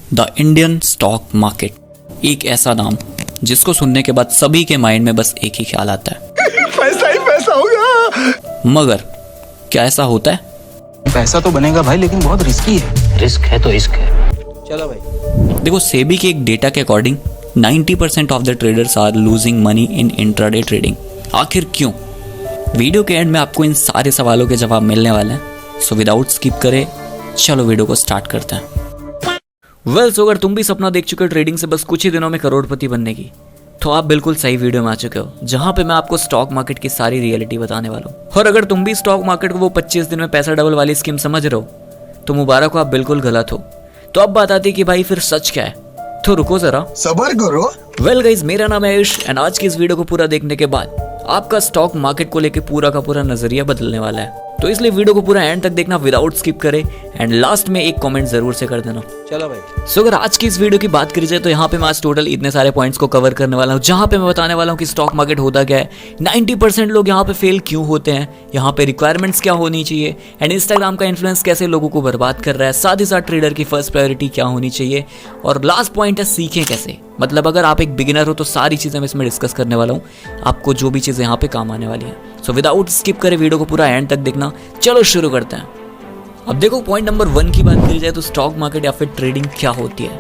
The Indian stock market, एक ऐसा नाम जिसको सुनने के बाद सभी के माइंड में बस एक ही ख्याल आता है, पैसा ही पैसा होगा। मगर क्या ऐसा होता है? पैसा तो बनेगा भाई, लेकिन बहुत रिस्की है। रिस्क है तो इश्क है। चलो भाई। देखो, सेबी के एक डेटा के according 90% of the traders are losing money in intraday trading. आखिर क्यों? वीडियो के एंड में आपको इन सारे सवालों के जवाब मिलने वाले हैं। सो विदाउट स्किप करे चलो वीडियो को स्टार्ट करते हैं। सो अगर तुम भी सपना देख चुके हो ट्रेडिंग से बस कुछ ही दिनों में करोड़पति बनने की, तो आप बिल्कुल सही वीडियो में आ चुके हो, जहां पे मैं आपको स्टॉक मार्केट की सारी रियलिटी बताने वाला हूँ। और अगर तुम भी स्टॉक मार्केट को वो 25 दिन में पैसा डबल वाली स्कीम समझ रहे हो, तो मुबारक हो, आप बिल्कुल गलत हो। तो अब बात आती है कि भाई फिर सच क्या है, तो रुको जरा, सबर करो। वेल गाइज, मेरा नाम है आयुष एंड आज की इस वीडियो को पूरा देखने के बाद आपका स्टॉक मार्केट को लेकर पूरा का पूरा नजरिया बदलने वाला है। तो इसलिए वीडियो को पूरा एंड तक देखना विदाउट स्किप करे एंड लास्ट में एक कमेंट जरूर से कर देना। चलो भाई। सो अगर आज की इस वीडियो की बात करी जाए तो यहाँ पे मैं आज टोटल इतने सारे पॉइंट्स को कवर करने वाला हूँ, जहाँ पे मैं बताने वाला हूँ कि स्टॉक मार्केट होता क्या है, 90% लोग यहाँ पे फेल क्यों होते हैं, यहाँ पे रिक्वायरमेंट्स क्या होनी चाहिए एंड इंस्टाग्राम का इन्फ्लुएंस कैसे लोगों को बर्बाद कर रहा है, साथ ही साथ ट्रेडर की फर्स्ट प्रायोरिटी क्या होनी चाहिए, और लास्ट पॉइंट है सीखें कैसे। मतलब अगर आप एक बिगिनर हो तो सारी चीज़ें मैं इसमें डिस्कस करने वाला हूँ, आपको जो भी चीज़ें यहाँ पे काम आने वाली हैं। सो विदाउट स्किप करे वीडियो को पूरा एंड तक देखना। चलो शुरू करते हैं। अब देखो, पॉइंट नंबर 1 की बात करी जाए तो स्टॉक मार्केट या फिर ट्रेडिंग क्या होती है।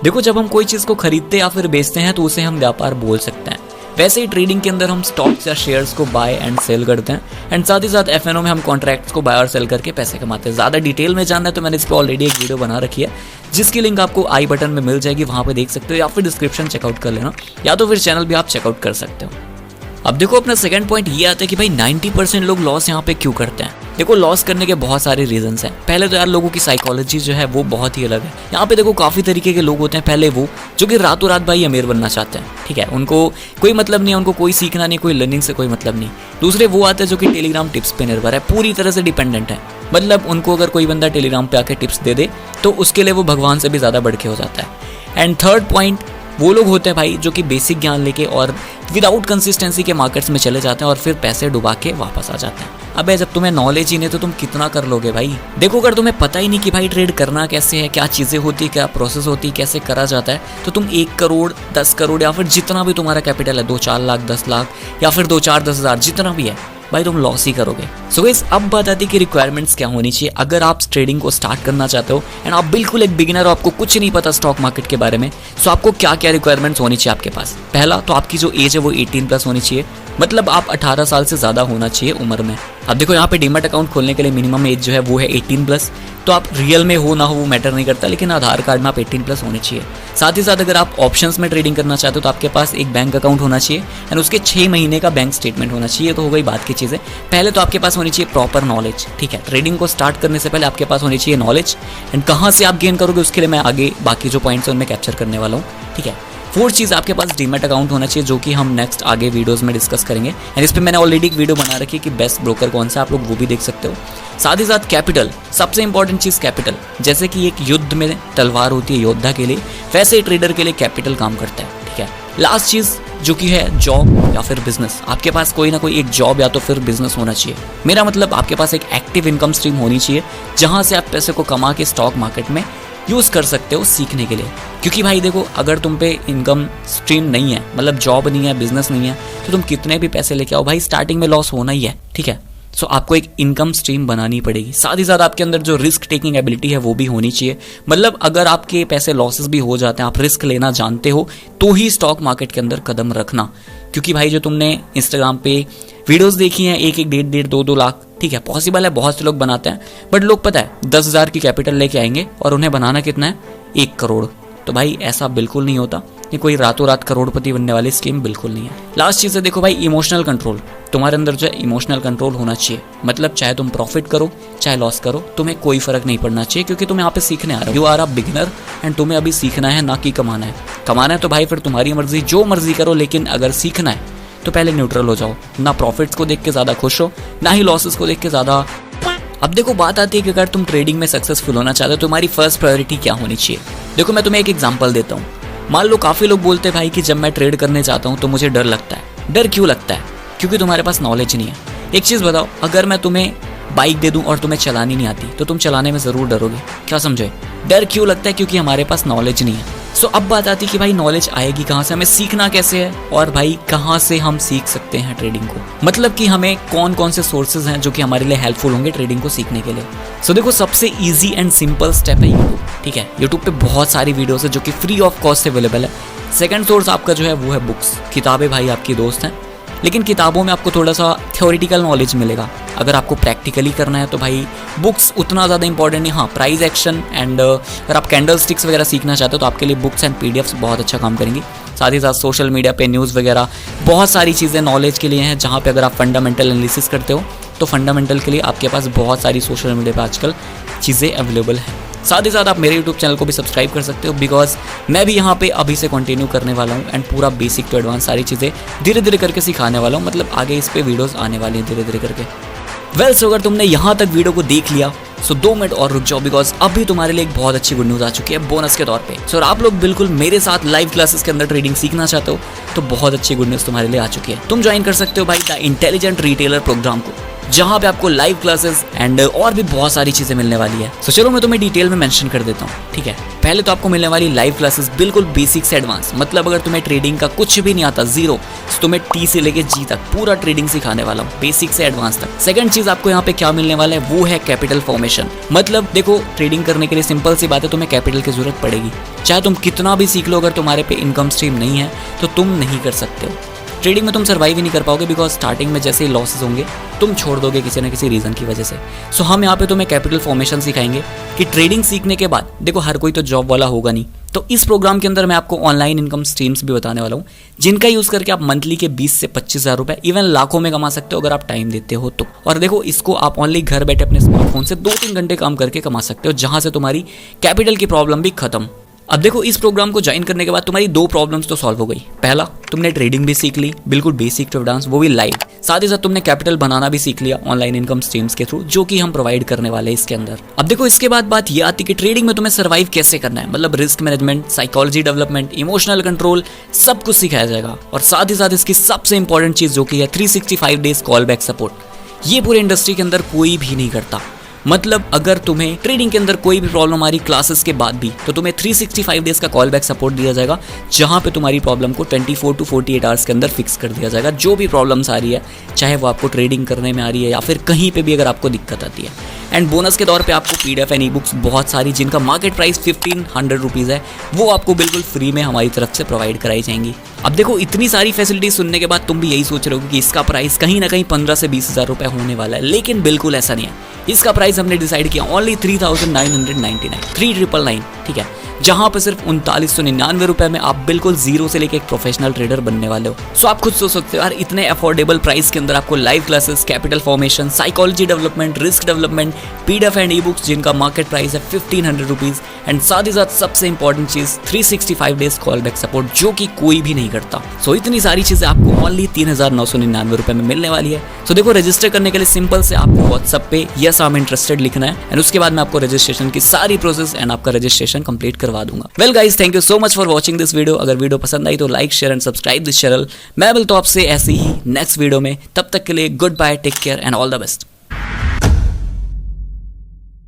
देखो, जब हम कोई चीज़ को खरीदते या फिर बेचते हैं तो उसे हम व्यापार बोल सकते हैं। वैसे ही ट्रेडिंग के अंदर हम स्टॉक्स या शेयर्स को बाय एंड सेल करते हैं एंड साथ ही साथ एफएनओ में हम कॉन्ट्रैक्ट्स को बाय और सेल करके पैसे कमाते हैं। ज़्यादा डिटेल में जानना है तो मैंने इस पर ऑलरेडी एक वीडियो बना रखी है, जिसकी लिंक आपको आई बटन में मिल जाएगी, वहाँ पे देख सकते हो, या फिर डिस्क्रिप्शन चेकआउट कर लेना, या तो फिर चैनल भी आप चेकआउट कर सकते हो। अब देखो, अपना सेकंड पॉइंट ये आता है कि भाई 90% लोग लॉस यहाँ पे क्यों करते हैं। देखो, लॉस करने के बहुत सारे रीजंस हैं। पहले तो यार लोगों की साइकोलॉजी जो है वो बहुत ही अलग है। यहाँ पे देखो काफ़ी तरीके के लोग होते हैं। पहले वो जो कि रातों रात भाई अमीर बनना चाहते हैं, ठीक है, उनको कोई मतलब नहीं है, उनको कोई सीखना नहीं, कोई लर्निंग से कोई मतलब नहीं। दूसरे वो आते हैं जो कि टेलीग्राम टिप्स पे निर्भर है, पूरी तरह से डिपेंडेंट है। मतलब उनको अगर कोई बंदा टेलीग्राम पे आके टिप्स दे दे तो उसके लिए वो भगवान से भी ज़्यादा बढ़ के हो जाता है। एंड थर्ड पॉइंट, वो लोग होते हैं भाई जो कि बेसिक ज्ञान लेके और विदाउट कंसिस्टेंसी के मार्केट्स में चले जाते हैं और फिर पैसे डुबा के वापस आ जाते हैं। अबे जब तुम्हें नॉलेज ही नहीं तो तुम कितना कर लोगे भाई। देखो, अगर तुम्हें पता ही नहीं कि भाई ट्रेड करना कैसे है, क्या चीज़ें होती है, क्या प्रोसेस होती है, कैसे करा जाता है, तो तुम 1 करोड़ 10 करोड़ या फिर जितना भी तुम्हारा कैपिटल है, 2-4 लाख 10 लाख या फिर 2-4-10 हज़ार जितना भी है भाई, तुम लॉस ही करोगे। सो गाइस, अब बात आती है कि रिक्वायरमेंट्स क्या होनी चाहिए अगर आप ट्रेडिंग को स्टार्ट करना चाहते हो एंड आप बिल्कुल एक बिगिनर हो, आपको कुछ नहीं पता स्टॉक मार्केट के बारे में। सो आपको क्या क्या रिक्वायरमेंट्स होनी चाहिए आपके पास। पहला तो आपकी जो एज है वो 18+ होनी चाहिए, मतलब आप 18 साल से ज़्यादा होना चाहिए उम्र में। अब देखो, यहाँ पे डीमैट अकाउंट खोलने के लिए मिनिमम एज जो है वो है 18+। तो आप रियल में हो ना हो वो मैटर नहीं करता, लेकिन आधार कार्ड में आप 18+ होने चाहिए। साथ ही साथ अगर आप ऑप्शंस में ट्रेडिंग करना चाहते हो तो आपके पास एक बैंक अकाउंट होना चाहिए एंड उसके 6 महीने का बैंक स्टेटमेंट होना चाहिए। तो हो गई बात की चीज़ें। पहले तो आपके पास होनी चाहिए प्रॉपर नॉलेज, ठीक है। ट्रेडिंग को स्टार्ट करने से पहले आपके पास होनी चाहिए नॉलेज एंड कहाँ से आप गेन करोगे उसके लिए मैं आगे बाकी जो पॉइंट्स हैं उनमें कैप्चर करने वाला हूँ, ठीक है। फोर्थ चीज़, आपके पास डीमैट अकाउंट होना चाहिए, जो कि हम नेक्स्ट आगे वीडियोस में डिस्कस करेंगे एंड इस पर मैंने ऑलरेडी एक वीडियो बना रखी है कि बेस्ट ब्रोकर कौन सा, आप लोग वो भी देख सकते हो। साथ ही साथ कैपिटल, सबसे इंपॉर्टेंट चीज़ कैपिटल। जैसे कि एक युद्ध में तलवार होती है योद्धा के लिए, वैसे ही ट्रेडर के लिए कैपिटल काम करता है, ठीक है। लास्ट चीज़ जो कि है जॉब या फिर बिजनेस, आपके पास कोई ना कोई एक जॉब या तो फिर बिजनेस होना चाहिए। मेरा मतलब आपके पास एक एक्टिव इनकम स्ट्रीम होनी चाहिए, जहाँ से आप पैसे को कमा के स्टॉक मार्केट में यूज़ कर सकते हो सीखने के लिए। क्योंकि भाई देखो, अगर तुम पे इनकम स्ट्रीम नहीं है, मतलब जॉब नहीं है, बिजनेस नहीं है, तो तुम कितने भी पैसे लेके आओ भाई, स्टार्टिंग में लॉस होना ही है, ठीक है। सो आपको एक इनकम स्ट्रीम बनानी पड़ेगी। साथ ही साथ आपके अंदर जो रिस्क टेकिंग एबिलिटी है वो भी होनी चाहिए। मतलब अगर आपके पैसे लॉसेस भी हो जाते हैं, आप रिस्क लेना जानते हो, तो ही स्टॉक मार्केट के अंदर कदम रखना। क्योंकि भाई जो तुमने इंस्टाग्राम पे वीडियोस देखी हैं 1-1 1.5 2-2 लाख, ठीक है, पॉसिबल है, बहुत से लोग बनाते हैं, बट लोग पता है 10,000 की कैपिटल लेके आएंगे और उन्हें बनाना कितना है, 1 करोड़। तो भाई ऐसा बिल्कुल नहीं होता, ये कोई रातों रात करोड़पति बनने वाली स्कीम बिल्कुल नहीं है। लास्ट चीज़ है, देखो भाई, इमोशनल कंट्रोल। तुम्हारे अंदर जो है इमोशनल कंट्रोल होना चाहिए। मतलब चाहे तुम प्रॉफिट करो चाहे लॉस करो, तुम्हें कोई फर्क नहीं पड़ना चाहिए, क्योंकि तुम यहाँ पे सीखने आ रहे हो। You are a beginner and तुम्हें अभी सीखना है, ना कि कमाना है। कमाना है तो भाई फिर तुम्हारी मर्जी, जो मर्जी करो, लेकिन अगर सीखना है तो पहले न्यूट्रल हो जाओ। ना प्रॉफिट्स को देख के ज़्यादा खुश हो, ना ही लॉसेस को देख के ज़्यादा। अब देखो, बात आती है कि अगर तुम ट्रेडिंग में सक्सेसफुल होना चाहते हो तो तुम्हारी फर्स्ट प्रायोरिटी क्या होनी चाहिए। देखो, मैं तुम्हें एक एग्जांपल देता हूँ। मान लो काफ़ी लोग बोलते हैं भाई कि जब मैं ट्रेड करने जाता हूँ तो मुझे डर लगता है। डर क्यों लगता है? क्योंकि तुम्हारे पास नॉलेज नहीं है। एक चीज़ बताओ, अगर मैं तुम्हें बाइक दे दूं और तुम्हें चलानी नहीं आती तो तुम चलाने में ज़रूर डरोगे। क्या समझे? डर क्यों लगता है? क्योंकि हमारे पास नॉलेज नहीं है। सो अब बात आती है कि भाई नॉलेज आएगी कहाँ से, हमें सीखना कैसे है, और भाई कहाँ से हम सीख सकते हैं ट्रेडिंग को, मतलब कि हमें कौन कौन से सोर्सेज हैं जो कि हमारे लिए हेल्पफुल होंगे ट्रेडिंग को सीखने के लिए। सो देखो, सबसे ईजी एंड सिंपल स्टेप है यूट्यूब। ठीक है, यूट्यूब पे बहुत सारी वीडियोस है जो कि फ्री ऑफ कॉस्ट अवेलेबल है। सेकंड सोर्स आपका जो है वो है बुक्स। किताबें भाई आपकी दोस्त हैं, लेकिन किताबों में आपको थोड़ा सा थ्योरेटिकल नॉलेज मिलेगा। अगर आपको प्रैक्टिकली करना है तो भाई बुक्स उतना ज़्यादा इंपॉर्टेंट नहीं। हाँ, प्राइस एक्शन एंड अगर आप कैंडल स्टिक्स वगैरह सीखना चाहते हो तो आपके लिए बुक्स एंड पीडीएफ्स बहुत अच्छा काम करेंगी। साथ ही साथ सोशल मीडिया पे न्यूज़ वगैरह बहुत सारी चीज़ें नॉलेज के लिए हैं, जहाँ पे अगर आप फंडामेंटल एनालिसिस करते हो तो फंडामेंटल के लिए आपके पास बहुत सारी सोशल मीडिया पर आजकल चीज़ें अवेलेबल हैं। साथ ही साथ आप मेरे यूट्यूब चैनल को भी सब्सक्राइब कर सकते हो, बिकॉज मैं भी यहाँ पे अभी से कंटिन्यू करने वाला हूँ एंड पूरा बेसिक टू एडवांस सारी चीज़ें धीरे धीरे करके सिखाने वाला हूँ। मतलब आगे इस पे वीडियोस आने वाली हैं धीरे धीरे करके। सो अगर तुमने यहाँ तक वीडियो को देख लिया सो 2 मिनट और रुक जाओ, बिकॉज अभी तुम्हारे लिए एक बहुत अच्छी गुड न्यूज़ आ चुकी है बोनस के तौर पे। सो आप लोग बिल्कुल मेरे साथ लाइव क्लासेस के अंदर ट्रेडिंग सीखना चाहते हो तो बहुत अच्छी गुड न्यूज़ तुम्हारे लिए आ चुकी है। तुम ज्वाइन कर सकते हो भाई द इंटेलिजेंट रिटेलर प्रोग्राम को, जहाँ पे आपको लाइव क्लासेस एंड और भी बहुत सारी चीज़ें मिलने वाली है। सो चलो मैं तुम्हें डिटेल में मेंशन कर देता हूँ। ठीक है, पहले तो आपको मिलने वाली लाइव क्लासेस बिल्कुल बेसिक से एडवांस, मतलब अगर तुम्हें ट्रेडिंग का कुछ भी नहीं आता, जीरो, तो तुम्हें टी से लेके जी तक पूरा ट्रेडिंग सिखाने वाला हूँ, बेसिक से एडवांस तक। सेकंड चीज़ आपको यहाँ पे क्या मिलने वाला है वो है कैपिटल फॉर्मेशन। मतलब देखो, ट्रेडिंग करने के लिए सिंपल सी बात है, तुम्हें कैपिटल की जरूरत पड़ेगी। चाहे तुम कितना भी सीख लो, अगर तुम्हारे पे इनकम स्ट्रीम नहीं है तो तुम नहीं कर सकते हो ट्रेडिंग में, तुम सर्वाइव ही नहीं कर पाओगे, बिकॉज स्टार्टिंग में जैसे ही लॉसेस होंगे तुम छोड़ दोगे किसी न किसी रीज़न की वजह से। सो हम यहाँ पे तुम्हें कैपिटल फॉर्मेशन सिखाएंगे कि ट्रेडिंग सीखने के बाद, देखो हर कोई तो जॉब वाला होगा नहीं, तो इस प्रोग्राम के अंदर मैं आपको ऑनलाइन इनकम स्ट्रीम्स भी बताने वाला हूँ, जिनका यूज़ करके आप मंथली के 20 से 25 हज़ार रुपये, इवन लाखों में कमा सकते हो अगर आप टाइम देते हो तो। और देखो, इसको आप ओनली घर बैठे अपने स्मार्टफोन से 2-3 घंटे काम करके कमा सकते हो, जहाँ से तुम्हारी कैपिटल की प्रॉब्लम भी खत्म। अब देखो, इस प्रोग्राम को ज्वाइन करने के बाद तुम्हारी 2 प्रॉब्लम्स तो सॉल्व हो गई। पहला, तुमने ट्रेडिंग भी सीख ली, बिल्कुल बेसिक टू एडवांस, वो भी लाइव। साथ ही साथ तुमने कैपिटल बनाना भी सीख लिया ऑनलाइन इनकम स्ट्रीम्स के थ्रू, जो कि हम प्रोवाइड करने वाले हैं इसके अंदर। अब देखो, इसके बाद बात ये आती है कि ट्रेडिंग में तुम्हें सर्वाइव कैसे करना है, मतलब risk management, psychology development, emotional control, सब कुछ सिखाया जाएगा। और साथ ही साथ इसकी सबसे इंपॉर्टेंट चीज़ जो कि है 365 डेज कॉल बैक सपोर्ट। ये पूरे इंडस्ट्री के अंदर कोई भी नहीं करता। मतलब अगर तुम्हें ट्रेडिंग के अंदर कोई भी प्रॉब्लम हमारी क्लासेस के बाद भी, तो तुम्हें 365 डेज का कॉल बैक सपोर्ट दिया जाएगा, जहां पे तुम्हारी प्रॉब्लम को 24 to 48 आवर्स के अंदर फिक्स कर दिया जाएगा। जो भी प्रॉब्लम्स आ रही है, चाहे वो आपको ट्रेडिंग करने में आ रही है या फिर कहीं पे भी अगर आपको दिक्कत आती है। एंड बोनस के तौर पे आपको पीडीएफ एंड ई बुक्स बहुत सारी, जिनका मार्केट प्राइस 1500 रुपीज़ है, वो आपको बिल्कुल फ्री में हमारी तरफ से प्रोवाइड कराई जाएंगी। अब देखो, इतनी सारी फैसिलिटी सुनने के बाद तुम भी यही सोच रहे हो कि इसका प्राइस कहीं ना कहीं 15 से 20 हज़ार रुपये होने वाला है, लेकिन बिल्कुल ऐसा नहीं है। इसका प्राइस हमने डिसाइड किया ओनली 3999, 3999, ठीक है, जहां पर सिर्फ 3999 रुपए में आप बिल्कुल जीरो से लेके एक प्रोफेशनल ट्रेडर बनने वाले हो। सो आप खुद सोच सकते हो यार, इतने अफोर्डेबल प्राइस के अंदर आपको live classes, capital formation, psychology development, risk development, PDF and e books, जिनका मार्केट प्राइस है 1500 रुपीज़, एंड साथ ही साथ सबसे इंपॉर्टेंट चीज 365 डेज कॉल बैक सपोर्ट, जो कि कोई भी नहीं करता। सो इतनी सारी चीजें आपको ओनली 3999 रुपए में मिलने वाली है। सो देखो, रजिस्टर करने के लिए सिंपल से आपको व्हाट्सएप पे यस आई एम इंटरेस्टेड लिखना है, एंड उसके बाद मैं आपको रजिस्ट्रेशन की सारी प्रोसेस एंड आपका रजिस्ट्रेशन कंप्लीट करवा दूंगा। Well guys, thank you so much for watching this video. अगर वीडियो पसंद आई तो like, share and subscribe this channel. मैं मिलता हूं आपसे ऐसे ही नेक्स्ट वीडियो में, तब तक के लिए goodbye, take care and all the best.